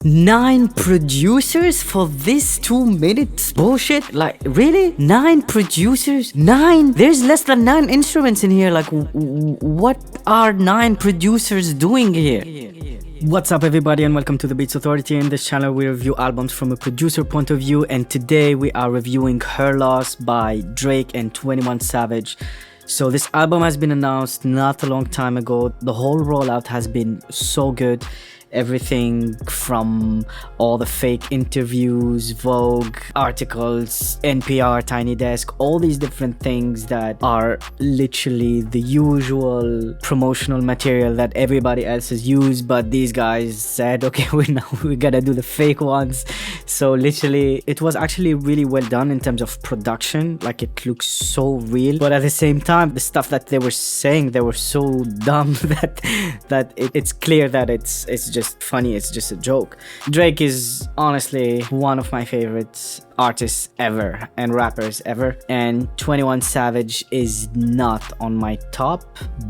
9 producers for this 2 minutes bullshit? Like, really? 9 producers? 9? There's less than 9 instruments in here. Like, what are 9 producers doing here? What's up, everybody, and welcome to the Beats Authority. In this channel, we review albums from a producer point of view, and today we are reviewing Her Loss by Drake and 21 Savage. So this album has been announced not a long time ago. The whole rollout has been so good. Everything from all the fake interviews, Vogue articles, NPR, Tiny Desk, all these different things that are literally the usual promotional material that everybody else has used, but these guys said, okay, we gotta do the fake ones. So literally it was actually really well done in terms of production. Like, it looks so real, but at the same time the stuff that they were saying, they were so dumb that it's clear that it's just funny, it's just a joke. Drake is honestly one of my favorite artists ever and rappers ever, and 21 Savage is not on my top,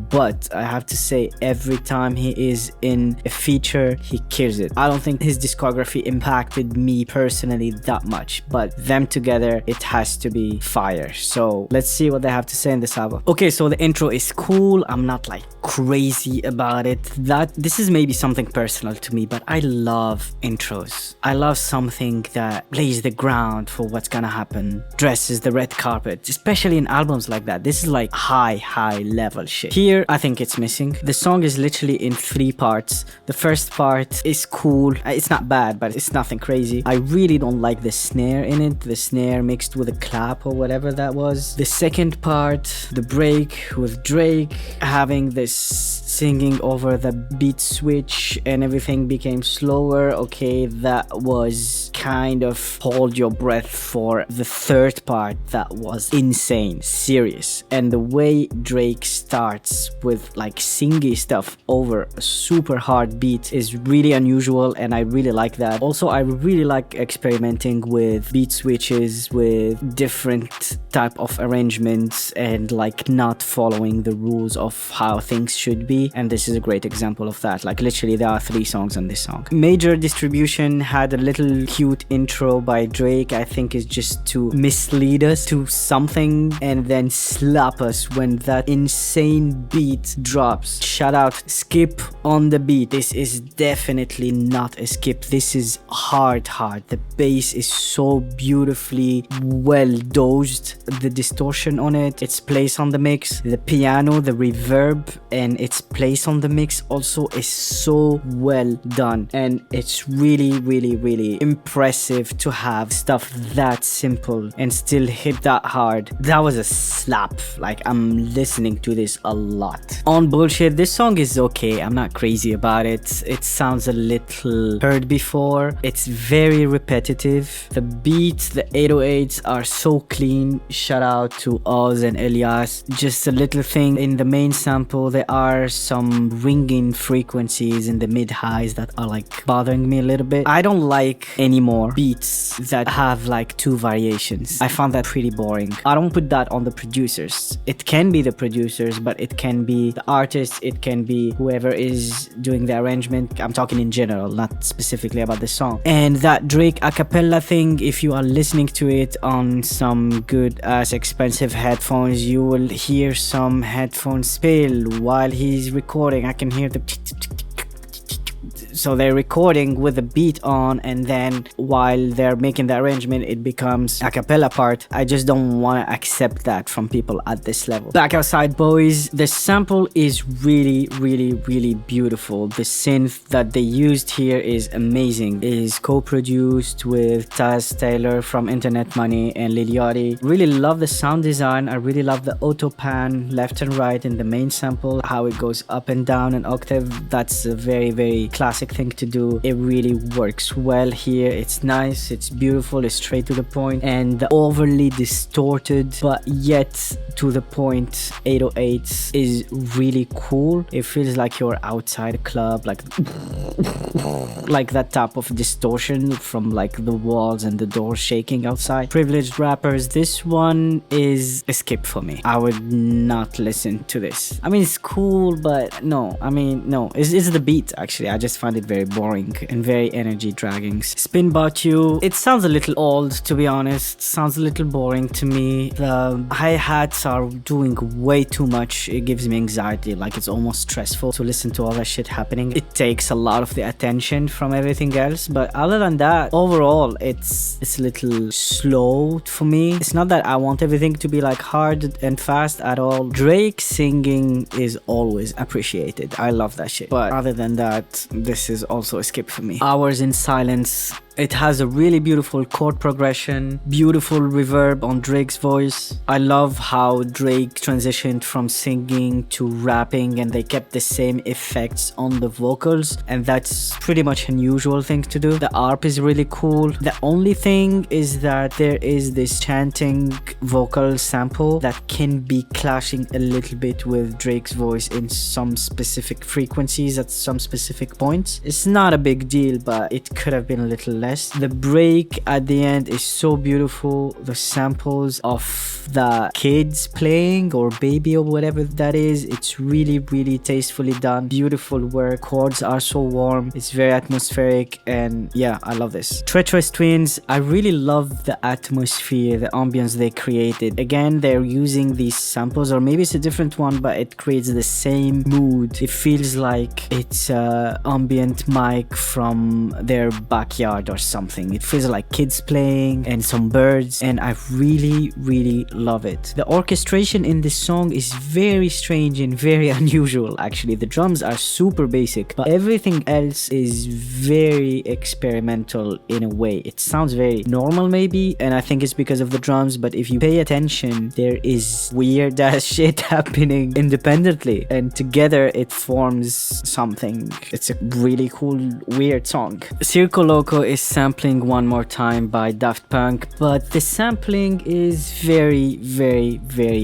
but I have to say every time he is in a feature he kills it. I don't think his discography impacted me personally that much, but them together, it has to be fire. So let's see what they have to say in this album. Okay, so the intro is cool. I'm not like crazy about it. This is maybe something personal to me, but I love intros. I love something that lays the ground for what's gonna happen, dresses the red carpet, especially in albums like that. This is like high level shit. Here I think it's missing. The song is literally in 3 parts. The first part is cool. It's not bad, but it's nothing crazy. I really don't like the snare in it, the snare mixed with a clap or whatever that was. The second part, the break with Drake having this singing over the beat switch and everything became slower. Okay, that was kind of hold your breath for the third part. That was insane, serious. And the way Drake starts with like singy stuff over a super hard beat is really unusual, and I really like that. Also, I really like experimenting with beat switches, with different type of arrangements, and like not following the rules of how things should be, and this is a great example of that. Like, literally there are 3 songs on this song. Major Distribution had a little cute intro by Drake. I think is just to mislead us to something and then slap us when that insane beat drops. Shout out Skip on the beat. This is definitely not a skip. This is hard. The bass is so beautifully well dosed. The distortion on it, its place on the mix, the piano, the reverb, and its place on the mix also is so well done, and it's really impressive to have stuff that simple and still hit that hard. That was a slap. Like, I'm listening to this a lot. On Bullshit, this song is okay. I'm not crazy about it. It sounds a little heard before. It's very repetitive. The beats, the 808s are so clean. Shout out to Oz and Elias. Just a little thing in the main sample, there are some ringing frequencies in the mid highs that are like bothering me a little bit. I don't like any more beats that have like 2 variations. I found that pretty boring. I don't put that on the producers. It can be the producers, but it can be the artists, it can be whoever is doing the arrangement. I'm talking in general, not specifically about the song. And that Drake a cappella thing, if you are listening to it on some good ass expensive headphones, you will hear some headphones fail while he's recording. I can hear the so they're recording with the beat on, and then while they're making the arrangement it becomes a cappella part. I just don't want to accept that from people at this level. Backoutsideboyz, the sample is really beautiful. The synth that they used here is amazing. It is co-produced with Taz Taylor from Internet Money and Lil Yachty. Really love the sound design. I really love the auto pan left and right in the main sample, how it goes up and down an octave. That's a very classic thing to do. It really works well here. It's nice, it's beautiful, it's straight to the point, and the overly distorted but yet to the point 808s is really cool. It feels like you're outside a club, like that type of distortion from like the walls and the doors shaking outside. Privileged Rappers, this one is a skip for me. I would not listen to this. I mean, it's cool, but no. I mean, no. It's the beat, actually. I just find it very boring and very energy dragging. Spin Bout U, it sounds a little old, to be honest. Sounds a little boring to me. The hi-hats are doing way too much. It gives me anxiety, like it's almost stressful to listen to all that shit happening. It takes a lot of the attention from everything else, but other than that, overall it's a little slow for me. It's not that I want everything to be like hard and fast at all. Drake singing is always appreciated. I love that shit, but other than that, this is also a skip for me. Hours in Silence, it has a really beautiful chord progression, beautiful reverb on Drake's voice. I love how Drake transitioned from singing to rapping and they kept the same effects on the vocals, and that's pretty much an unusual thing to do. The ARP is really cool. The only thing is that there is this chanting vocal sample that can be clashing a little bit with Drake's voice in some specific frequencies at some specific points. It's not a big deal, but it could have been a little less. The break at the end is so beautiful. The samples of the kids playing or baby or whatever that is, it's really tastefully done. Beautiful work. Chords are so warm. It's very atmospheric, and yeah, I love this. Treacherous Twins, I really love the atmosphere, the ambience they created. Again, they're using these samples, or maybe it's a different one, but it creates the same mood. It feels like it's a ambient mic from their backyard or something. It feels like kids playing and some birds, and I really love it. The orchestration in this song is very strange and very unusual. Actually, the drums are super basic, but everything else is very experimental in a way. It sounds very normal maybe, and I think it's because of the drums, but if you pay attention, there is weird ass shit happening independently, and together it forms something. It's a really cool, weird song. Circo Loco is sampling One More Time by Daft Punk, but the sampling is very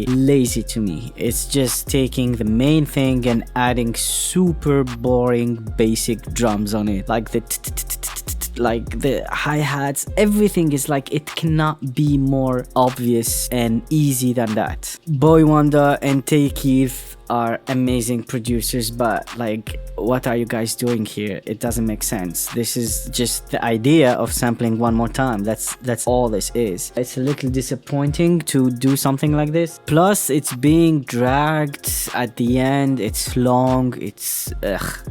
lazy to me. It's just taking the main thing and adding super boring basic drums on it, like the hi-hats. Everything is like, it cannot be more obvious and easy than that. Boy Wonder and Tay Keith are amazing producers, but like, what are you guys doing here? It doesn't make sense. This is just the idea of sampling One More Time. That's all this is. It's a little disappointing to do something like this. Plus, it's being dragged at the end. It's long. It's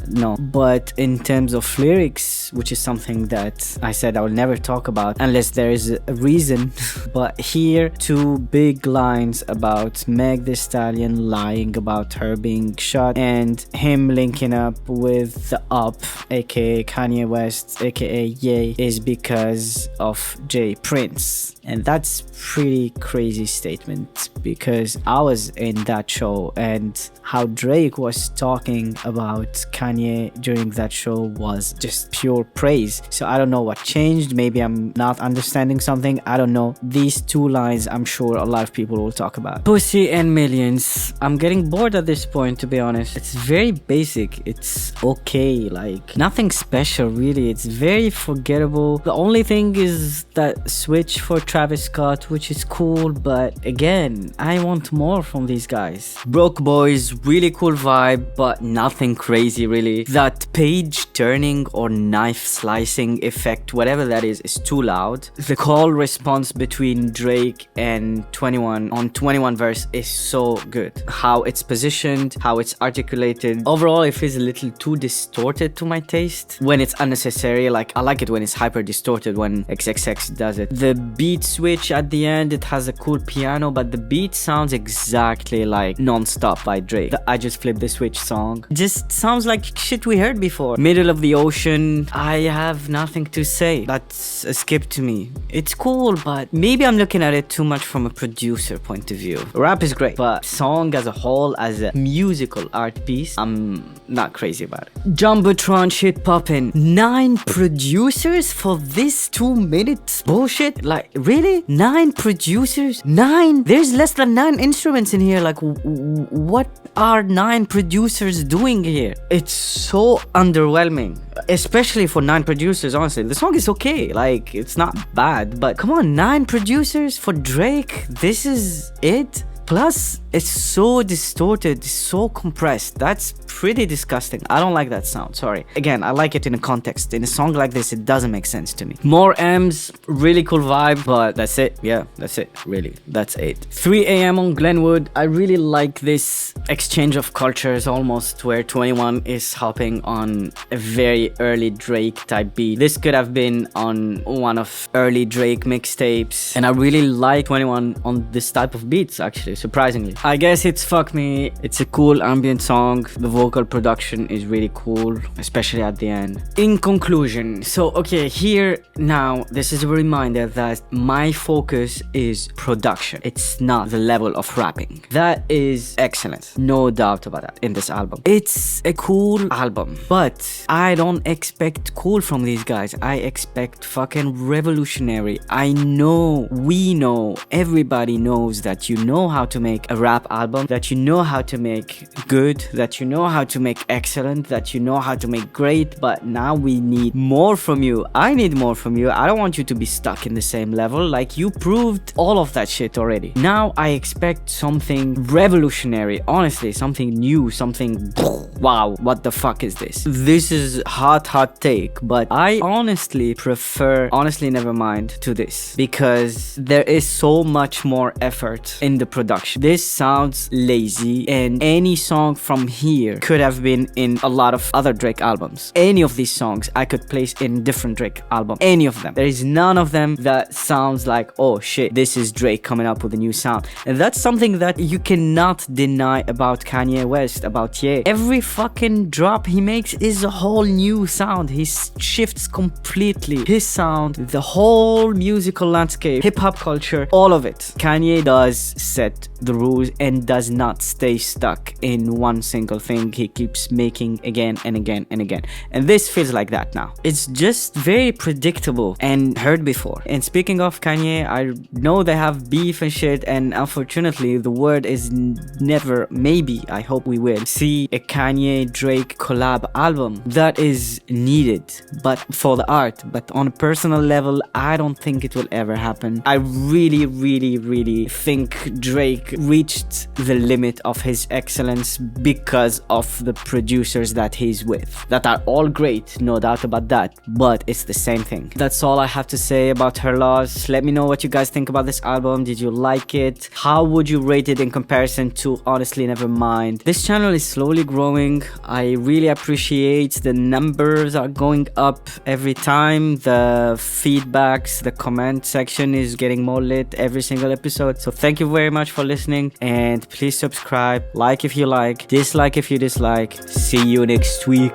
no. But in terms of lyrics, which is something that I said I will never talk about unless there is a reason. But here, two big lines about Meg Thee Stallion lying about her being shot, and him linking up with the Up, aka Kanye West, aka Ye, is because of J Prince. And that's pretty crazy statement, because I was in that show, and how Drake was talking about Kanye during that show was just pure praise. So I don't know what changed. Maybe I'm not understanding something. I don't know. These two lines, I'm sure a lot of people will talk about. Pussy and Millions. I'm getting bored at this point, to be honest. It's very basic. It's okay. Like, nothing special, really. It's very forgettable. The only thing is that switch for Travis Scott, which is cool, but again, I want more from these guys. Broke Boys, really cool vibe, but nothing crazy really. That page turning or knife slicing effect, whatever that is too loud. The call response between Drake and 21 on 21 verse is so good. How it's positioned, how it's articulated. Overall, it feels a little too distorted to my taste when it's unnecessary. Like, I like it when it's hyper distorted when XXX does it. The beat switch at the end, it has a cool piano, but the beat sounds exactly like Non-Stop by Drake. The I Just Flipped the Switch song just sounds like shit we heard before. Middle of the Ocean, I have nothing to say. That's a skip to me. It's cool, but maybe I'm looking at it too much from a producer point of view. Rap is great, but song as a whole, as a musical art piece, I'm not crazy about it. Jumbotron shit Poppin. 9 producers for this 2 minutes bullshit? Like, really? 9 producers? 9? There's less than 9 instruments in here. Like, what are 9 producers doing here? It's so underwhelming, especially for 9 producers. Honestly, the song is okay, like, it's not bad, but come on, 9 producers for Drake? This is it? Plus, it's so distorted, so compressed. That's pretty disgusting. I don't like that sound, sorry. Again, I like it in a context. In a song like this, it doesn't make sense to me. More M's, really cool vibe, but that's it. Yeah, that's it, really. That's it. 3 a.m. on Glenwood. I really like this exchange of cultures almost, where 21 is hopping on a very early Drake type beat. This could have been on one of early Drake mixtapes, and I really like 21 on this type of beats, actually, surprisingly. I guess it's Fuck Me. It's a cool ambient song. The vocal production is really cool, especially at the end. In conclusion, so okay, here now, this is a reminder that my focus is production. It's not the level of rapping. That is excellent, no doubt about that, in this album. It's a cool album, but I don't expect cool from these guys. I expect fucking revolutionary. I know, we know, everybody knows that you know how to make a rap album, that you know how to make good, that you know how to make excellent, that you know how to make great, but now we need more from you. I need more from you. I don't want you to be stuck in the same level. Like, you proved all of that shit already. Now I expect something revolutionary, honestly, something new, something wow, what the fuck is this? This is hot take, but I honestly prefer Honestly Nevermind to this, because there is so much more effort in the production. This sounds lazy, and any song from here could have been in a lot of other Drake albums. Any of these songs I could place in different Drake album. Any of them. There is none of them that sounds like, oh shit, this is Drake coming up with a new sound. And that's something that you cannot deny about Kanye West, about Ye. Every fucking drop he makes is a whole new sound. He shifts completely his sound, the whole musical landscape, hip-hop culture, all of it. Kanye does set the rules and does not stay stuck in one single thing. He keeps making again and again and again, and this feels like that now. It's just very predictable and heard before. And speaking of Kanye, I know they have beef and shit, and unfortunately the word is never, maybe, I hope we will see a Kanye Drake collab album. That is needed, but for the art. But on a personal level, I don't think it will ever happen. I really think Drake reached the limit of his excellence because of the producers that he's with, that are all great, no doubt about that, but it's the same thing. That's all I have to say about Her Loss. Let me know what you guys think about this album. Did you like it? How would you rate it in comparison to Honestly Nevermind? This channel is slowly growing. I really appreciate the numbers are going up every time. The feedbacks, the comment section is getting more lit every single episode. So thank you very much for listening, and please subscribe, like if you like, dislike if you dislike. See you next week.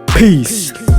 Peace.